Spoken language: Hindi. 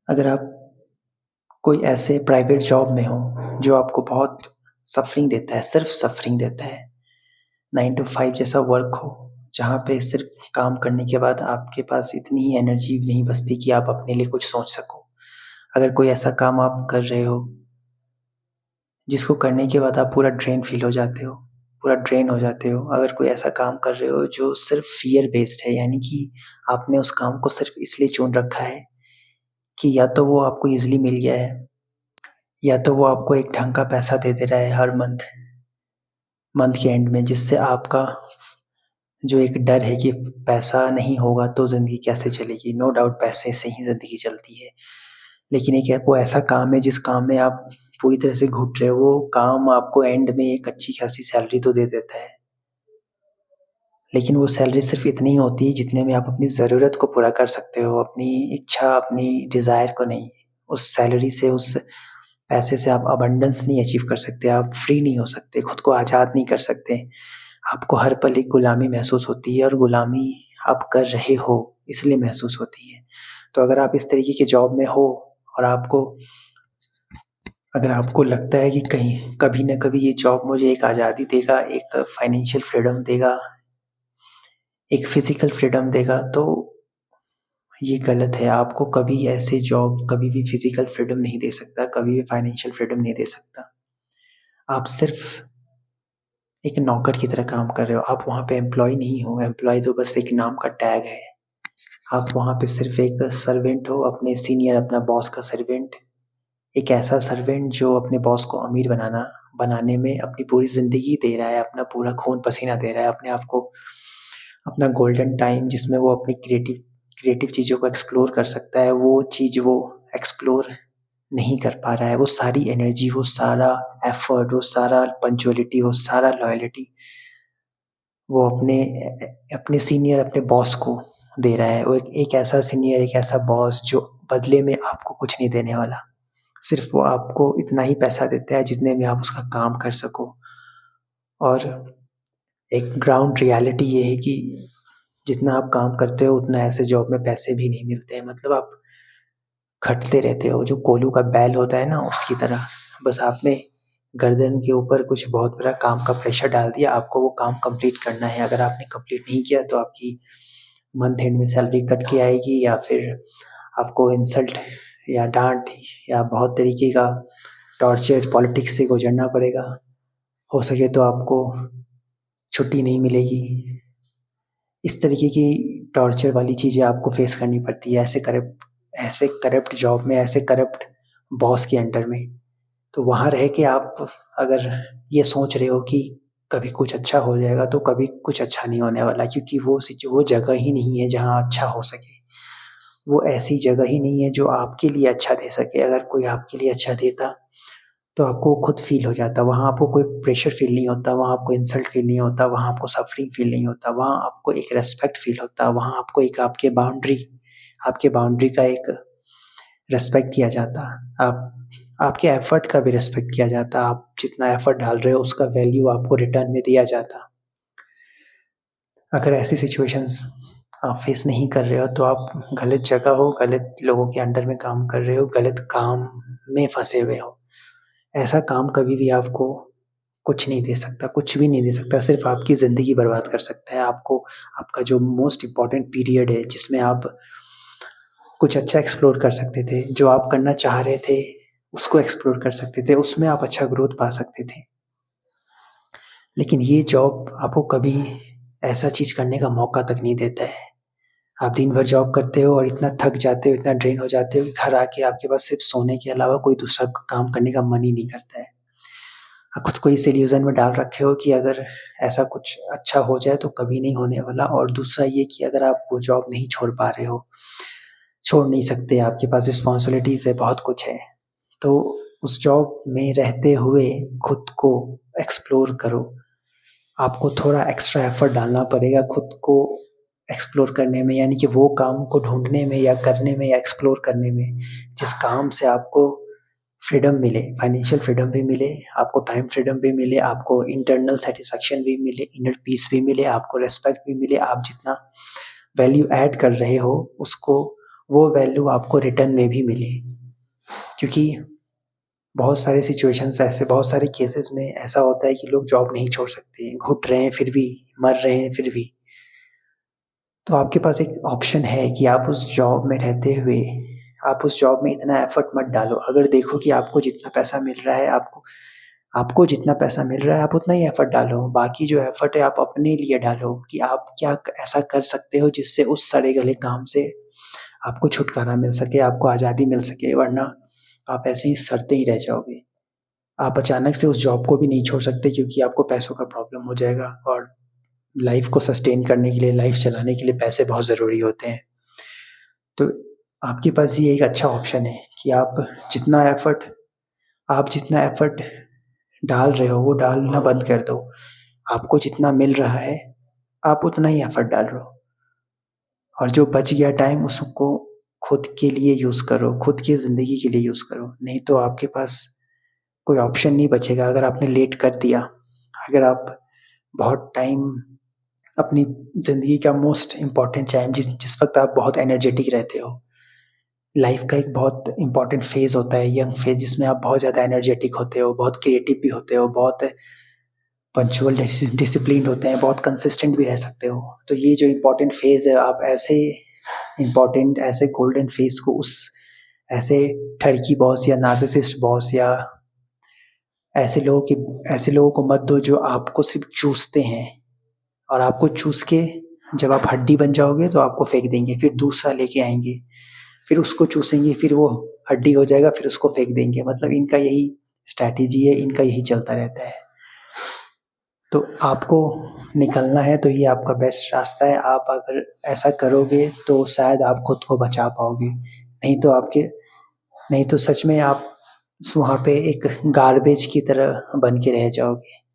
अगर आप कोई ऐसे प्राइवेट जॉब में हो जो आपको बहुत सफ़रिंग देता है, सिर्फ़ सफ़रिंग देता है, 9 टू 5 जैसा वर्क हो, जहाँ पे सिर्फ़ काम करने के बाद आपके पास इतनी ही एनर्जी नहीं बचती कि आप अपने लिए कुछ सोच सको। अगर कोई ऐसा काम आप कर रहे हो, जिसको करने के बाद आप पूरा ड्रेन हो जाते हो। अगर कोई ऐसा काम कर रहे हो जो सिर्फ़ फ़ियर बेस्ड है, यानी कि आपने उस काम को सिर्फ़ इसलिए चुन रखा है कि या तो वो आपको ईज़िली मिल गया है, या तो वो आपको एक ढंग का पैसा दे दे रहा है हर मंथ के एंड में, जिससे आपका जो एक डर है कि पैसा नहीं होगा तो ज़िंदगी कैसे चलेगी। नो डाउट पैसे से ही ज़िंदगी चलती है। लेकिन एक वो ऐसा काम है जिस काम में आप पूरी तरह से घुट रहे हो, वो काम आपको एंड में एक अच्छी खासी सैलरी तो दे देता है। लेकिन वो सैलरी सिर्फ़ इतनी ही होती है जितने में आप अपनी ज़रूरत को पूरा कर सकते हो, अपनी इच्छा, अपनी डिज़ायर को नहीं। उस सैलरी से, उस पैसे से आप अबंडेंस नहीं अचीव कर सकते, आप फ्री नहीं हो सकते, खुद को आज़ाद नहीं कर सकते। आपको हर पल एक गुलामी महसूस होती है, और गुलामी आप कर रहे हो इसलिए महसूस होती है। तो अगर आप इस तरीके की जॉब में हो और अगर आपको लगता है कि कहीं कभी न कभी ये जॉब मुझे एक आज़ादी देगा, एक फाइनेंशियल फ्रीडम देगा, एक फ़िज़िकल फ्रीडम देगा, तो ये गलत है। आपको कभी ऐसे जॉब कभी भी फ़िज़िकल फ्रीडम नहीं दे सकता, कभी भी फाइनेंशियल फ्रीडम नहीं दे सकता। आप सिर्फ़ एक नौकर की तरह काम कर रहे हो, आप वहाँ पे एम्प्लॉयी नहीं हो, एम्प्लॉयी तो बस एक नाम का टैग है। आप वहाँ पे सिर्फ़ एक सर्वेंट हो, अपने सीनियर, अपना बॉस का सर्वेंट। एक ऐसा सर्वेंट जो अपने बॉस को अमीर बनाने में अपनी पूरी ज़िंदगी दे रहा है, अपना पूरा खून-पसीना दे रहा है, अपने आप को, अपना गोल्डन टाइम जिसमें वो अपनी क्रिएटिव चीज़ों को एक्सप्लोर कर सकता है, वो चीज़ वो एक्सप्लोर नहीं कर पा रहा है। वो सारी एनर्जी, वो सारा एफ़र्ट, वो सारा पंक्चुअलिटी, वो सारा लॉयल्टी वो अपने सीनियर, अपने बॉस को दे रहा है। वो एक ऐसा सीनियर, एक ऐसा बॉस जो बदले में आपको कुछ नहीं देने वाला। सिर्फ़ वो आपको इतना ही पैसा देता है जितने में आप उसका काम कर सको। और एक ग्राउंड रियलिटी ये है कि जितना आप काम करते हो उतना ऐसे जॉब में पैसे भी नहीं मिलते हैं। मतलब आप खटते रहते हो, जो कोलू का बैल होता है ना, उसकी तरह। बस आपने गर्दन के ऊपर कुछ बहुत बड़ा काम का प्रेशर डाल दिया, आपको वो काम कंप्लीट करना है। अगर आपने कंप्लीट नहीं किया तो आपकी मंथ एंड में सैलरी कट के आएगी, या फिर आपको इंसल्ट या डाँट या बहुत तरीके का टॉर्चर, पॉलिटिक्स से गुज़रना पड़ेगा। हो सके तो आपको छुट्टी नहीं मिलेगी। इस तरीके की टॉर्चर वाली चीज़ें आपको फ़ेस करनी पड़ती है ऐसे करप्ट जॉब में, ऐसे करप्ट बॉस के अंडर में। तो वहाँ रह के आप अगर ये सोच रहे हो कि कभी कुछ अच्छा हो जाएगा, तो कभी कुछ अच्छा नहीं होने वाला, क्योंकि वो जगह ही नहीं है जहाँ अच्छा हो सके। वो ऐसी जगह ही नहीं है जो आपके लिए अच्छा दे सके। अगर कोई आपके लिए अच्छा देता, तो आपको खुद फ़ील हो जाता। वहाँ आपको कोई प्रेशर फ़ील नहीं होता, वहाँ आपको इंसल्ट फ़ील नहीं होता, वहाँ आपको सफ़रिंग फ़ील नहीं होता, वहाँ आपको एक रिस्पेक्ट फ़ील होता, वहाँ आपको एक आपके बाउंड्री का एक रिस्पेक्ट किया जाता। आप आपके एफ़र्ट का भी रिस्पेक्ट किया जाता। आप जितना एफ़र्ट डाल रहे हो उसका वैल्यू आपको रिटर्न में दिया जाता। अगर ऐसी सिचुएशंस आप फ़ेस नहीं कर रहे हो, तो आप गलत जगह हो, गलत लोगों के अंडर में काम कर रहे हो, गलत काम में फँसे हुए हो। ऐसा काम कभी भी आपको कुछ नहीं दे सकता, कुछ भी नहीं दे सकता, सिर्फ़ आपकी ज़िंदगी बर्बाद कर सकता है। आपको आपका जो मोस्ट इम्पोर्टेंट पीरियड है, जिसमें आप कुछ अच्छा एक्सप्लोर कर सकते थे, जो आप करना चाह रहे थे, उसको एक्सप्लोर कर सकते थे, उसमें आप अच्छा ग्रोथ पा सकते थे। लेकिन ये जॉब आपको कभी ऐसा चीज़ करने का मौका तक नहीं देता है। आप दिन भर जॉब करते हो और इतना थक जाते हो, इतना ड्रेन हो जाते हो कि घर आके आपके पास सिर्फ़ सोने के अलावा कोई दूसरा काम करने का मन ही नहीं करता है। खुद को इस इल्यूज़न में डाल रखे हो कि अगर ऐसा कुछ अच्छा हो जाए तो कभी नहीं होने वाला, और दूसरा ये कि अगर आप वो जॉब नहीं छोड़ पा रहे हो, छोड़ नहीं सकते, आपके पास रिस्पॉन्सिबिलिटीज़ है, बहुत कुछ है, तो उस जॉब में रहते हुए खुद को एक्सप्लोर करो। आपको थोड़ा एक्स्ट्रा एफ़र्ट डालना पड़ेगा खुद को एक्सप्लोर करने में, यानी कि वो काम को ढूँढने में या करने में या एक्सप्लोर करने में, जिस काम से आपको फ्रीडम मिले, फाइनेंशियल फ्रीडम भी मिले, आपको टाइम फ्रीडम भी मिले, आपको इंटरनल सैटिस्फैक्शन भी मिले, इनर पीस भी मिले, आपको रिस्पेक्ट भी मिले, आप जितना वैल्यू ऐड कर रहे हो, उसको वो वैल्यू आपको रिटर्न में भी मिले। क्योंकि बहुत सारे सिचुएशंस ऐसे बहुत सारे केसेस में ऐसा होता है कि लोग जॉब नहीं छोड़ सकते, घुट रहे हैं फिर भी, मर रहे हैं फिर भी। तो आपके पास एक ऑप्शन है कि आप उस जॉब में रहते हुए, आप उस जॉब में इतना एफर्ट मत डालो। अगर देखो कि आपको जितना पैसा मिल रहा है, आपको आपको जितना पैसा मिल रहा है, आप उतना ही एफर्ट डालो। बाकी जो एफर्ट है आप अपने लिए डालो कि आप क्या ऐसा कर सकते हो जिससे उस सड़े गले काम से आपको छुटकारा मिल सके, आपको आज़ादी मिल सके, वरना आप ऐसे ही सड़ते ही रह जाओगे। आप अचानक से उस जॉब को भी नहीं छोड़ सकते क्योंकि आपको पैसों का प्रॉब्लम हो जाएगा और लाइफ़ को सस्टेन करने के लिए, लाइफ़ चलाने के लिए पैसे बहुत ज़रूरी होते हैं। तो आपके पास ये एक अच्छा ऑप्शन है कि आप जितना एफ़र्ट डाल रहे हो, वो डालना बंद कर दो। आपको जितना मिल रहा है, आप उतना ही एफ़र्ट डालो और जो बच गया टाइम उसको खुद के लिए यूज़ करो, खुद की ज़िंदगी के लिए यूज़ करो। नहीं तो आपके पास कोई ऑप्शन नहीं बचेगा अगर आपने लेट कर दिया। अगर आप बहुत टाइम अपनी ज़िंदगी का मोस्ट इम्पोर्टेंट टाइम जिस वक़्त आप बहुत एनर्जेटिक रहते हो, लाइफ़ का एक बहुत इम्पोर्टेंट फ़ेज़ होता है, यंग फ़ेज़ जिसमें आप बहुत ज़्यादा एनर्जेटिक होते हो, बहुत क्रिएटिव भी होते हो, बहुत पंक्चुअल डिसिप्लिन्ड होते हैं, बहुत कंसिस्टेंट भी रह सकते हो। तो ये जो इम्पोर्टेंट फ़ेज़ है, आप ऐसे इम्पोर्टेंट ऐसे गोल्डन फ़ेज़ को उस ऐसे ठरकी बॉस या नार्सिसिस्ट बॉस या ऐसे लोगों को मत दो जो आपको सिर्फ़ चूसते हैं और आपको चूस के जब आप हड्डी बन जाओगे तो आपको फेंक देंगे, फिर दूसरा लेके आएँगे, फिर उसको चूसेंगे, फिर वो हड्डी हो जाएगा, फिर उसको फेंक देंगे। मतलब इनका यही स्ट्रैटेजी है, इनका यही चलता रहता है। तो आपको निकलना है तो ये आपका बेस्ट रास्ता है। आप अगर ऐसा करोगे तो शायद आप खुद को बचा पाओगे। नहीं तो सच में आप वहाँ पे एक गार्बेज की तरह बन के रह जाओगे।